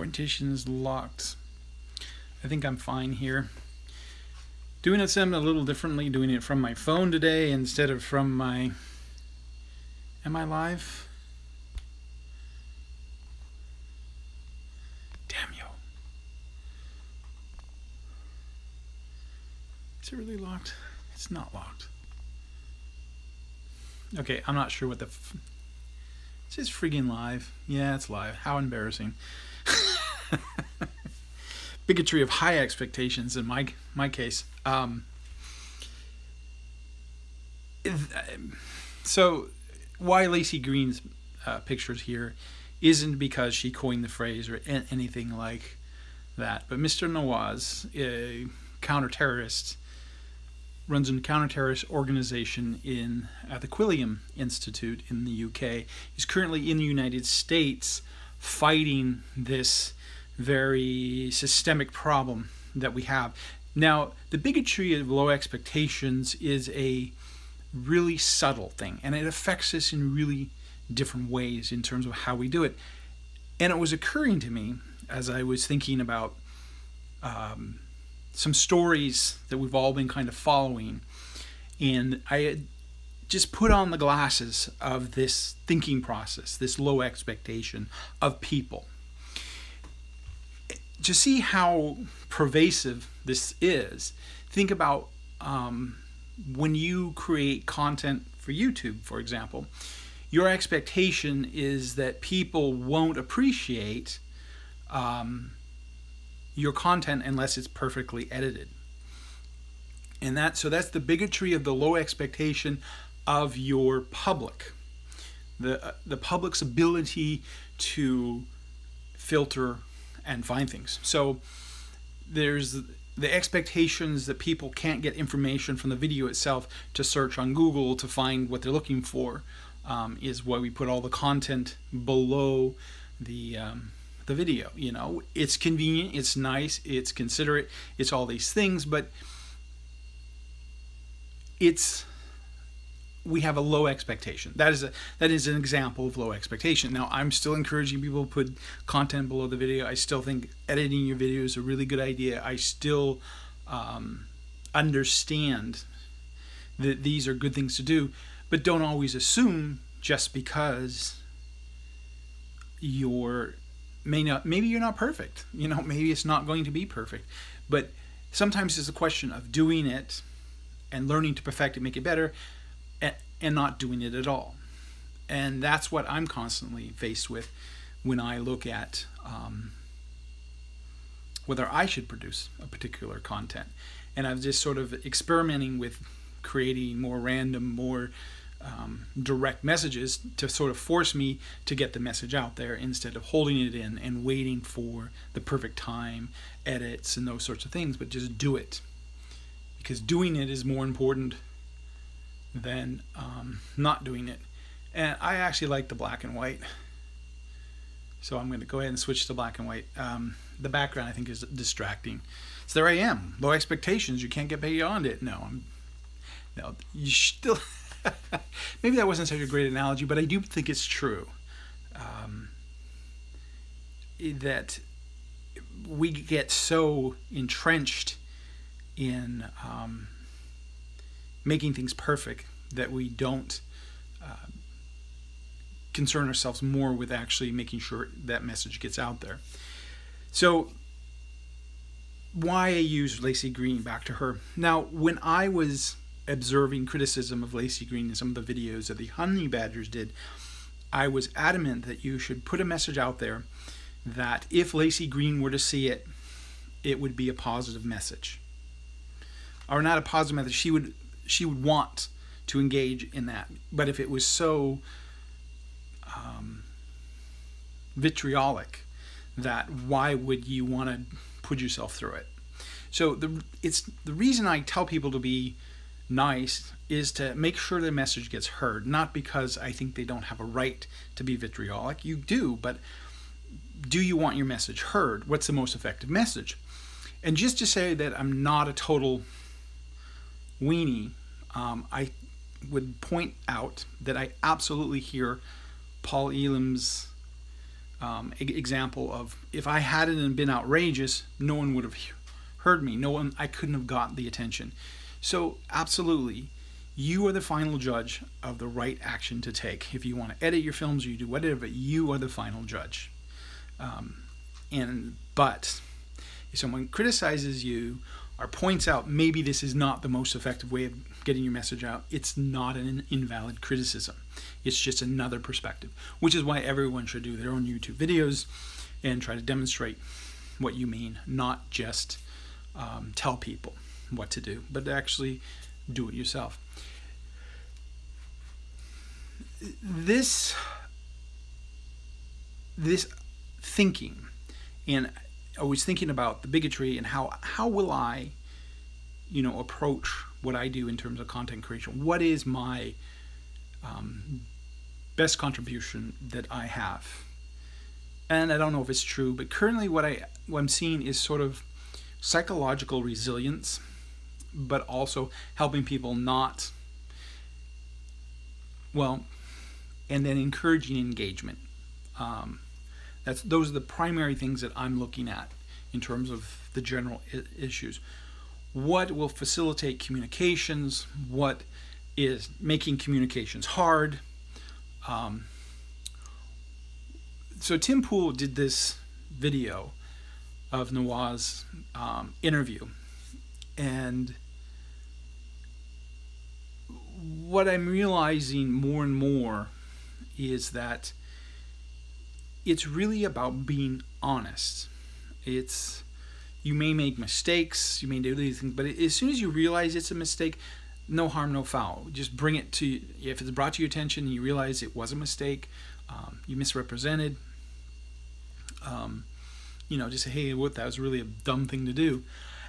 Orientation is locked. I think I'm fine here. Doing it a little differently, doing it from my phone today instead of from my... Am I live? Damn you. Is it really locked? It's not locked. Okay, I'm not sure what the... Is this friggin' live? Yeah, it's live. How embarrassing. Bigotry of high expectations in my case. So why Lacey Green's pictures here isn't because she coined the phrase or anything like that, but Mr. Nawaz, a counter-terrorist, runs a counter-terrorist organization in at the Quilliam Institute in the UK. He's currently in the United States fighting this very systemic problem that we have. Now, the bigotry of low expectations is a really subtle thing, and it affects us in really different ways in terms of how we do it. And it was occurring to me as I was thinking about some stories that we've all been kind of following, and I had just put on the glasses of this thinking process, this low expectation of people, to see how pervasive this is. Think about when you create content for YouTube, for example, your expectation is that people won't appreciate your content unless it's perfectly edited. And so that's the bigotry of the low expectation of your public. The public's ability to filter and find things. So there's the expectations that people can't get information from the video itself to search on Google to find what they're looking for, is why we put all the content below the video. You know, it's convenient, it's nice, it's considerate, it's all these things, but we have a low expectation. That is an example of low expectation. Now, I'm still encouraging people to put content below the video. I still think editing your video is a really good idea. I still understand that these are good things to do, but don't always assume just because maybe you're not perfect. You know, maybe it's not going to be perfect. But sometimes it's a question of doing it and learning to perfect it, make it better, and not doing it at all. And that's what I'm constantly faced with when I look at whether I should produce a particular content. And I'm just sort of experimenting with creating more random, more direct messages to sort of force me to get the message out there instead of holding it in and waiting for the perfect time, edits, and those sorts of things, but just do it. Because doing it is more important than not doing it. And I actually like the black and white, so I'm going to go ahead and switch to black and white. The background, I think, is distracting. So there I am, low expectations. You can't get beyond it. No, you still. Maybe that wasn't such a great analogy, but I do think it's true. That we get so entrenched in making things perfect that we don't concern ourselves more with actually making sure that message gets out there. So why I use Lacey Green, back to her. Now, when I was observing criticism of Lacey Green in some of the videos that the Honey Badgers did, I was adamant that you should put a message out there that if Lacey Green were to see it, it would be a positive message. Or not a positive message, she would want to engage in that. But if it was so vitriolic, that why would you want to put yourself through it? So the reason I tell people to be nice is to make sure the message gets heard, not because I think they don't have a right to be vitriolic. You do, but do you want your message heard? What's the most effective message? And just to say that I'm not a total weenie, I would point out that I absolutely hear Paul Elam's example of, if I hadn't been outrageous, no one would have heard me. I couldn't have got the attention. So absolutely, you are the final judge of the right action to take. If you want to edit your films or you do whatever, you are the final judge. But if someone criticizes you or points out maybe this is not the most effective way of getting your message out, it's not an invalid criticism. It's just another perspective, which is why everyone should do their own YouTube videos and try to demonstrate what you mean, not just tell people what to do, but actually do it yourself. This thinking, and I was thinking about the bigotry and how will I, approach what I do in terms of content creation. What is my best contribution that I have? And I don't know if it's true, but currently what I'm seeing is sort of psychological resilience, but also helping people not, and then encouraging engagement. Those are the primary things that I'm looking at in terms of the general issues. What will facilitate communications? What is making communications hard? So Tim Pool did this video of Noah's interview, and what I'm realizing more and more is that it's really about being honest. You may make mistakes, you may do these things, but as soon as you realize it's a mistake, no harm, no foul. Just bring it to, if it's brought to your attention and you realize it was a mistake, you misrepresented, just say, hey, that was really a dumb thing to do.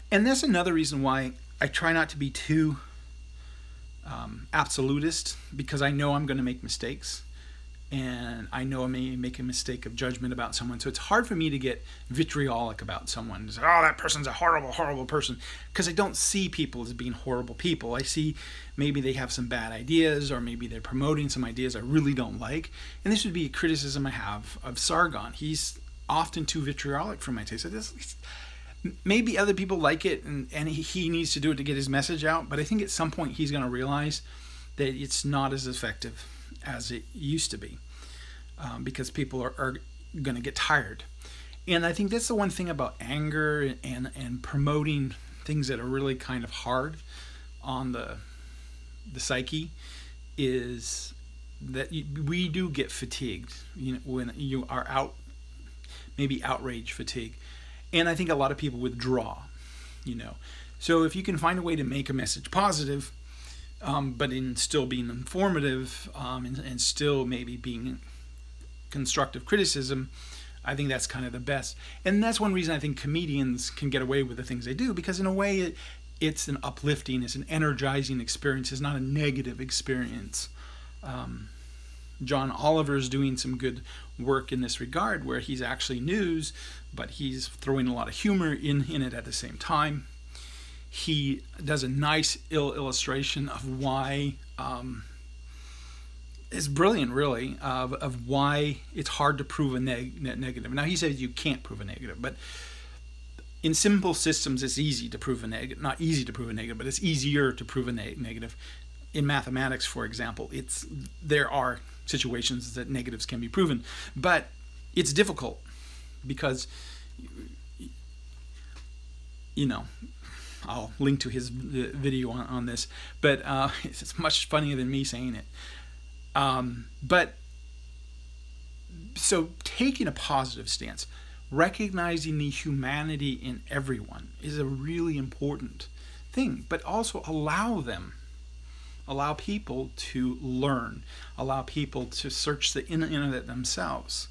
And that's another reason why I try not to be too absolutist, because I know I'm going to make mistakes, and I know I may make a mistake of judgment about someone. So it's hard for me to get vitriolic about someone. Say, oh, that person's a horrible, horrible person, because I don't see people as being horrible people. I see maybe they have some bad ideas, or maybe they're promoting some ideas I really don't like. And this would be a criticism I have of Sargon. He's often too vitriolic for my taste. Maybe other people like it, and he needs to do it to get his message out, but I think at some point he's going to realize that it's not as effective as it used to be, because people are going to get tired. And I think that's the one thing about anger and promoting things that are really kind of hard on the psyche, is that we do get fatigued, when you are maybe outrage fatigue. And I think a lot of people withdraw, So if you can find a way to make a message positive, but in still being informative, and still maybe being constructive criticism, I think that's kind of the best. And that's one reason I think comedians can get away with the things they do, because in a way it's an uplifting, it's an energizing experience, it's not a negative experience. John Oliver's doing some good work in this regard, where he's actually news, but he's throwing a lot of humor in it at the same time. He does a nice illustration of why, it's brilliant really, of why it's hard to prove a negative. Now he says you can't prove a negative, but in simple systems it's easy to prove a negative. Not easy to prove a negative, but it's easier to prove a negative. In mathematics, for example, there are situations that negatives can be proven, but it's difficult because, I'll link to his video on this, but it's much funnier than me saying it. But so taking a positive stance, recognizing the humanity in everyone is a really important thing, but also allow people to learn, allow people to search the internet themselves.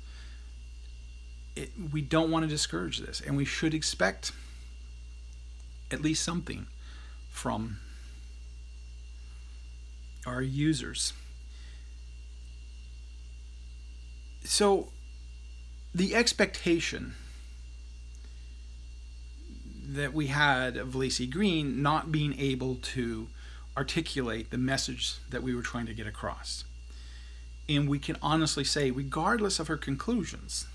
We don't want to discourage this, and we should expect at least something from our users. So the expectation that we had of Lacey Green not being able to articulate the message that we were trying to get across. And we can honestly say, regardless of her conclusions,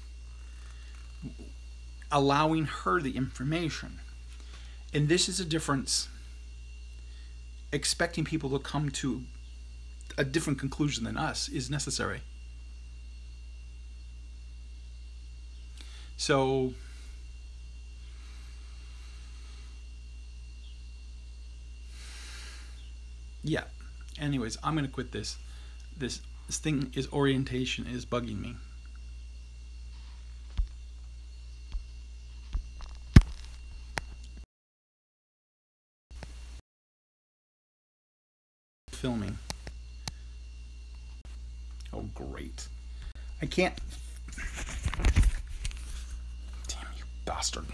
allowing her the information. And this is a difference. Expecting people to come to a different conclusion than us is necessary. So yeah. Anyways, I'm gonna quit this. This thing is orientation is bugging me. Filming. Oh great. I can't. Damn you bastard.